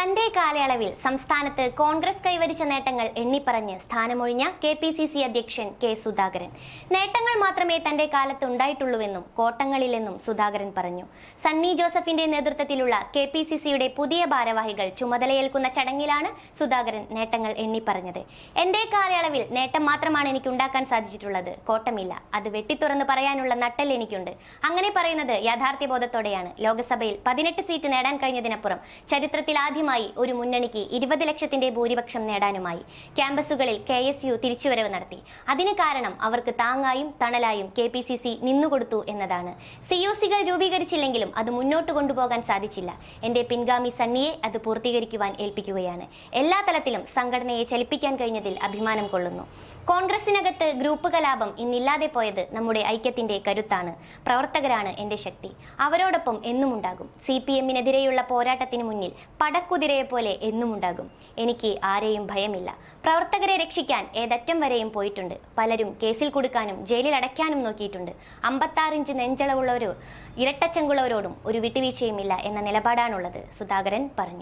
തന്റെ കാലയളവിൽ സംസ്ഥാനത്ത് കോൺഗ്രസ് കൈവരിച്ച നേട്ടങ്ങൾ എണ്ണിപ്പറഞ്ഞ് സ്ഥാനമൊഴിഞ്ഞ KPCC അധ്യക്ഷൻ കെ സുധാകരൻ. നേട്ടങ്ങൾ മാത്രമേ തന്റെ കാലത്ത് ഉണ്ടായിട്ടുള്ളൂവെന്നും കോട്ടങ്ങളില്ലെന്നും സുധാകരൻ പറഞ്ഞു. സണ്ണി ജോസഫിന്റെ നേതൃത്വത്തിലുള്ള KPCCയുടെ പുതിയ ഭാരവാഹികൾ ചുമതലയേൽക്കുന്ന ചടങ്ങിലാണ് സുധാകരൻ നേട്ടങ്ങൾ എണ്ണിപ്പറഞ്ഞത്. എന്റെ കാലയളവിൽ നേട്ടം മാത്രമാണ് എനിക്ക് ഉണ്ടാക്കാൻ സാധിച്ചിട്ടുള്ളത്, കോട്ടമില്ല. അത് വെട്ടിത്തുറന്ന് പറയാനുള്ള നട്ടൽ എനിക്കുണ്ട്. അങ്ങനെ പറയുന്നത് യാഥാർത്ഥ്യബോധത്തോടെയാണ്. ലോക്സഭയിൽ 18 സീറ്റ് നേടാൻ കഴിഞ്ഞതിനപ്പുറം ചരിത്രത്തിൽ ആദ്യമായി ഒരു മുന്നണിക്ക് 20 ലക്ഷത്തിന്റെ ഭൂരിപക്ഷം നേടാനുമായി. ക്യാമ്പസുകളിൽ KSU തിരിച്ചുവരവ് നടത്തി. അതിന് കാരണം അവർക്ക് താങ്ങായും തണലായും KPCC നിന്നുകൊടുത്തു എന്നതാണ്. CUC-കൾ രൂപീകരിച്ചില്ലെങ്കിലും അത് മുന്നോട്ട് കൊണ്ടുപോകാൻ സാധിച്ചില്ല. എന്റെ പിൻഗാമി സണ്ണിയെ അത് പൂർത്തീകരിക്കുവാൻ ഏൽപ്പിക്കുകയാണ്. എല്ലാ തലത്തിലും സംഘടനയെ ചലിപ്പിക്കാൻ കഴിഞ്ഞതിൽ അഭിമാനം കൊള്ളുന്നു. കോൺഗ്രസിനകത്ത് ഗ്രൂപ്പ് കലാപം ഇന്നില്ലാതെ പോയത് നമ്മുടെ ഐക്യത്തിന്റെ കരുത്താണ്. പ്രവർത്തകരാണ് എന്റെ ശക്തി. അവരോടൊപ്പം എന്നുമുണ്ടാകും. CPM-നെതിരെയുള്ള പോരാട്ടത്തിന് മുന്നിൽ പടക്കുതിരയെപ്പോലെ എന്നുമുണ്ടാകും. എനിക്ക് ആരെയും ഭയമില്ല. പ്രവർത്തകരെ രക്ഷിക്കാൻ ഏതറ്റം വരെയും പോയിട്ടുണ്ട്. പലരും കേസിൽ കൊടുക്കാനും ജയിലിൽ അടയ്ക്കാനും നോക്കിയിട്ടുണ്ട്. 56 ഇഞ്ച് നെഞ്ചളവുള്ളവരോ ഇരട്ടച്ചങ്കുള്ളവരോടും ഒരു വിട്ടുവീഴ്ചയുമില്ല എന്ന നിലപാടാണുള്ളത്, സുധാകരൻ പറഞ്ഞു.